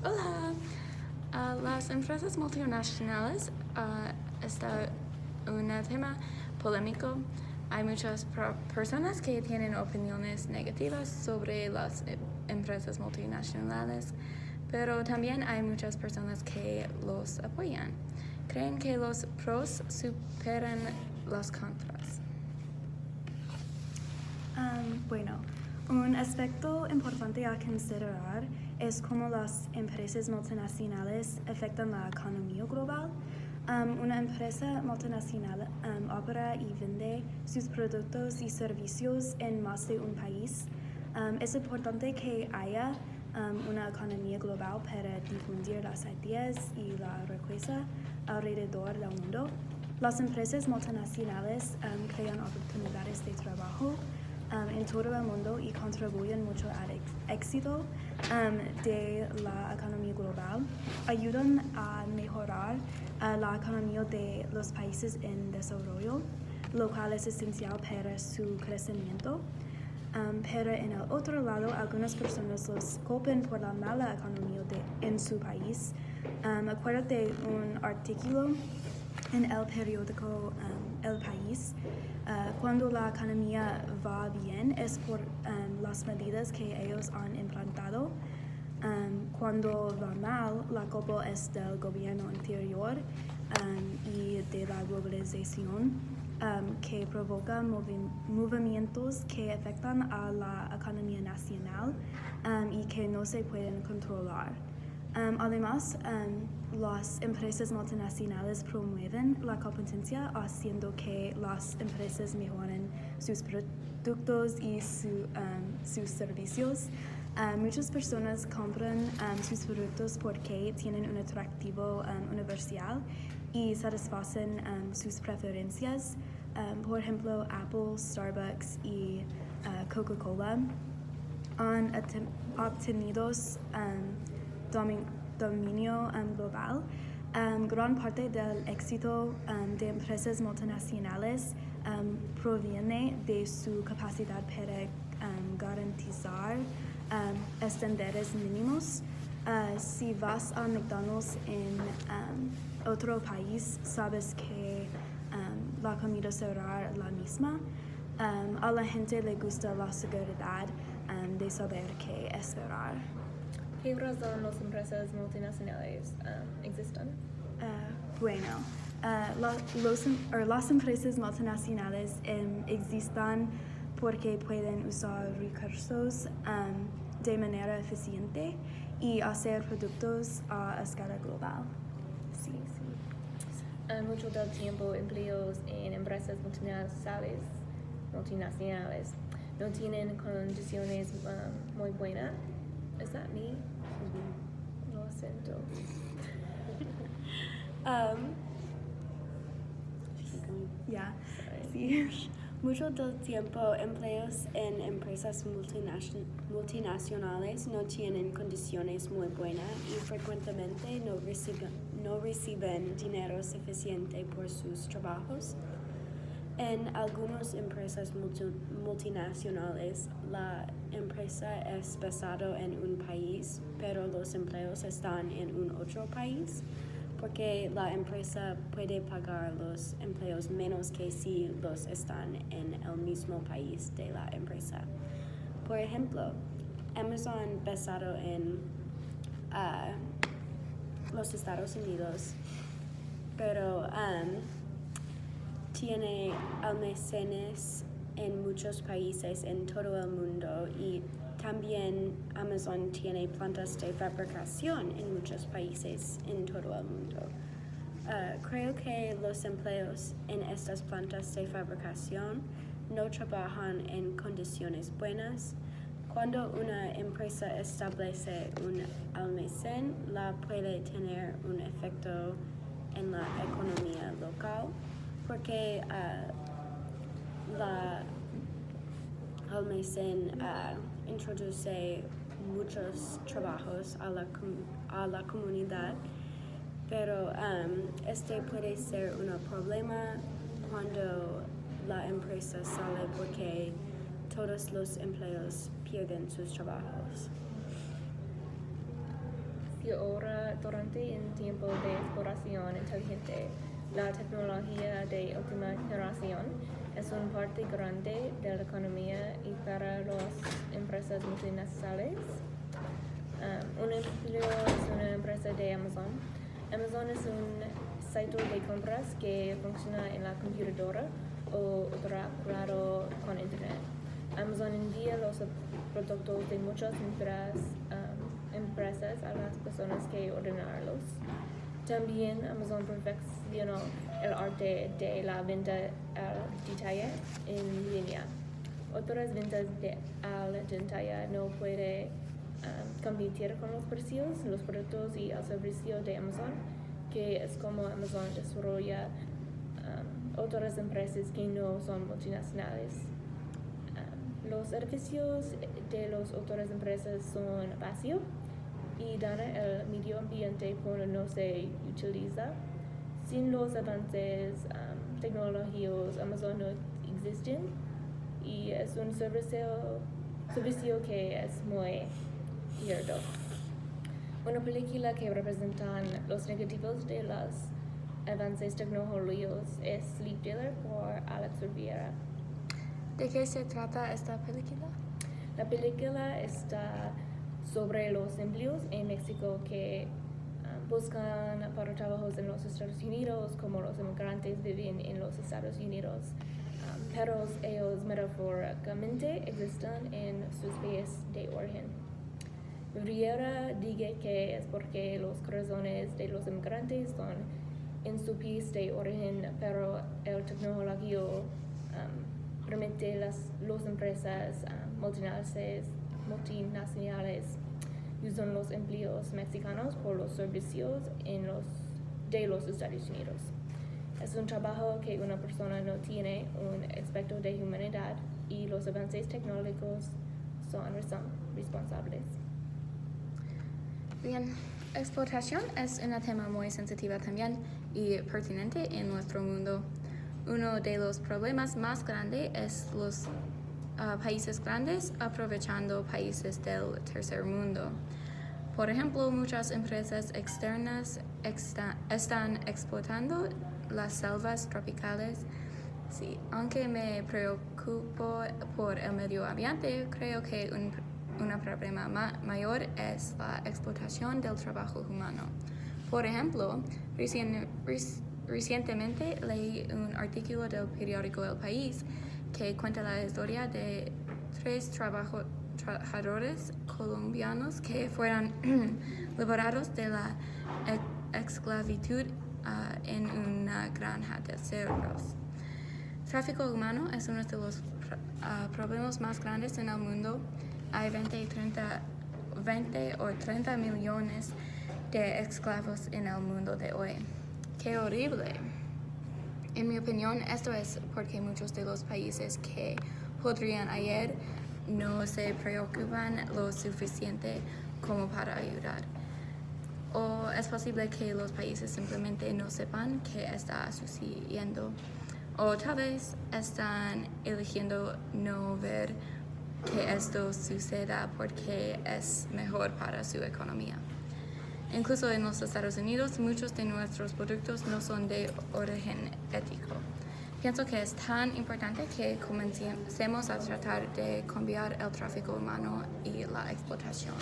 Hola. Las empresas multinacionales está un tema polémico. Hay muchas personas que tienen opiniones negativas sobre las empresas multinacionales, pero también hay muchas personas que los apoyan. Creen que los pros superan los contras. Bueno, un aspecto importante a considerar es cómo las empresas multinacionales afectan la economía global. Una empresa multinacional opera y vende sus productos y servicios en más de un país. Es importante que haya una economía global para difundir las ideas y la riqueza alrededor del mundo. Las empresas multinacionales crean oportunidades de trabajo en todo el mundo y contribuyen mucho al éxito de la economía global. Ayudan a mejorar la economía de los países en desarrollo, lo cual es esencial para su crecimiento. Pero en el otro lado, algunas personas los culpan por la mala economía en su país. Acuérdate un artículo en el periódico El País. Cuando la economía va bien es por las medidas que ellos han implantado. Cuando va mal, la culpa es del gobierno anterior y de la globalización que provoca movimientos que afectan a la economía nacional y que no se pueden controlar. Además, las empresas multinacionales promueven la competencia haciendo que las empresas mejoren sus productos y sus servicios. Muchas personas compran sus productos porque tienen un atractivo universal y satisfacen sus preferencias. Por ejemplo, Apple, Starbucks y Coca-Cola han obtenido dominio global. Gran parte del éxito de empresas multinacionales proviene de su capacidad para garantizar estándares mínimos. Si vas a McDonald's en otro país, sabes que la comida será la misma. A la gente le gusta la seguridad de saber qué esperar. ¿Qué razón las empresas multinacionales existen? Bueno, las empresas multinacionales existen porque pueden usar recursos de manera eficiente y hacer productos a escala global. Sí. Mucho del tiempo empleos en empresas multinacionales no tienen condiciones muy buenas. Is that me? Lo siento. Yeah. Sorry. Sí. Mucho del tiempo, empleos en empresas multinacionales no tienen condiciones muy buenas y frecuentemente no reciben dinero suficiente por sus trabajos. En algunas empresas multinacionales, la empresa es basada en un país, pero los empleos están en un otro país, porque la empresa puede pagar los empleos menos que si los están en el mismo país de la empresa. Por ejemplo, Amazon basado en los Estados Unidos, pero tiene almacenes en muchos países en todo el mundo y también Amazon tiene plantas de fabricación en muchos países en todo el mundo. Creo que los empleos en estas plantas de fabricación no trabajan en condiciones buenas. Cuando una empresa establece un almacén, la puede tener un efecto en la economía local, porque la almacén introduce muchos trabajos a la comunidad, pero este puede ser un problema cuando la empresa sale porque todos los empleados pierden sus trabajos. Si que ahora durante un tiempo de exploración inteligente, la tecnología de última generación es una parte grande de la economía y para las empresas multinacionales. Un empleo es una empresa de Amazon. Amazon es un sitio de compras que funciona en la computadora o otro lado con internet. Amazon envía los productos de muchas empresas a las personas que ordenarlos. También Amazon perfeccionó el arte de la venta al detalle en línea. Otras ventas al detalle no pueden competir con los precios, los productos y el servicio de Amazon, que es como Amazon desarrolla otras empresas que no son multinacionales. Los edificios de las otras empresas son vacíos y dañan el medio ambiente cuando no se utiliza. Sin los avances tecnológicos, Amazon no existe y es un servicio que es muy cierto. Una película que representa los negativos de los avances tecnológicos es Sleepwalker por Alex Riviera. ¿De qué se trata esta película? La película está sobre los empleos en México que buscan para trabajos en los Estados Unidos, como los inmigrantes viven en los Estados Unidos, pero ellos metafóricamente existen en sus países de origen. Riera dice que es porque los corazones de los inmigrantes son en su país de origen, pero el tecnológico permite las empresas multinacionales usan los empleos mexicanos por los servicios de los Estados Unidos. Es un trabajo que una persona no tiene un aspecto de humanidad y los avances tecnológicos son responsables. Bien, explotación es un tema muy sensitivo también y pertinente en nuestro mundo. Uno de los problemas más grandes es los países grandes aprovechando países del tercer mundo. Por ejemplo, muchas empresas externas están explotando las selvas tropicales. Sí, aunque me preocupo por el medio ambiente, creo que un problema mayor es la explotación del trabajo humano. Por ejemplo, recientemente leí un artículo del periódico El País que cuenta la historia de 3 trabajadores colombianos que fueron liberados de la esclavitud en una granja de cerdos. Tráfico humano es uno de los problemas más grandes en el mundo. Hay 20 o 30 millones de esclavos en el mundo de hoy. ¡Qué horrible! En mi opinión, esto es porque muchos de los países que podrían ayudar no se preocupan lo suficiente como para ayudar. O es posible que los países simplemente no sepan qué está sucediendo. O tal vez están eligiendo no ver que esto suceda porque es mejor para su economía. Incluso en los Estados Unidos, muchos de nuestros productos no son de origen ético. Pienso que es tan importante que comencemos a tratar de cambiar el tráfico humano y la explotación.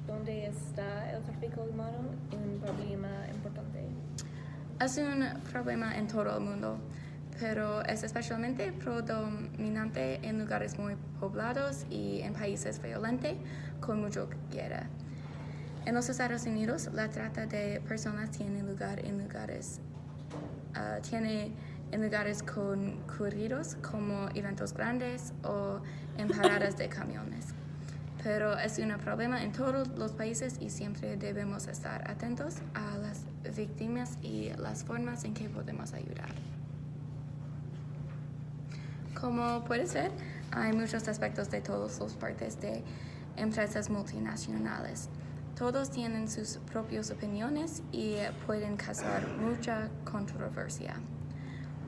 ¿Dónde está el tráfico humano? Un problema importante. Es un problema en todo el mundo, pero es especialmente predominante en lugares muy poblados y en países violentos con mucha guerra. En los Estados Unidos, la trata de personas tiene lugar en lugares concurridos como eventos grandes o en paradas de camiones. Pero es un problema en todos los países y siempre debemos estar atentos a las víctimas y las formas en que podemos ayudar. Como puedes ver, hay muchos aspectos de todas las partes de empresas multinacionales. Todos tienen sus propias opiniones y pueden causar mucha controversia.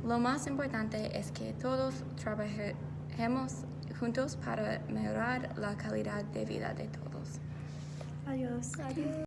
Lo más importante es que todos trabajemos juntos para mejorar la calidad de vida de todos. Adiós. Adiós.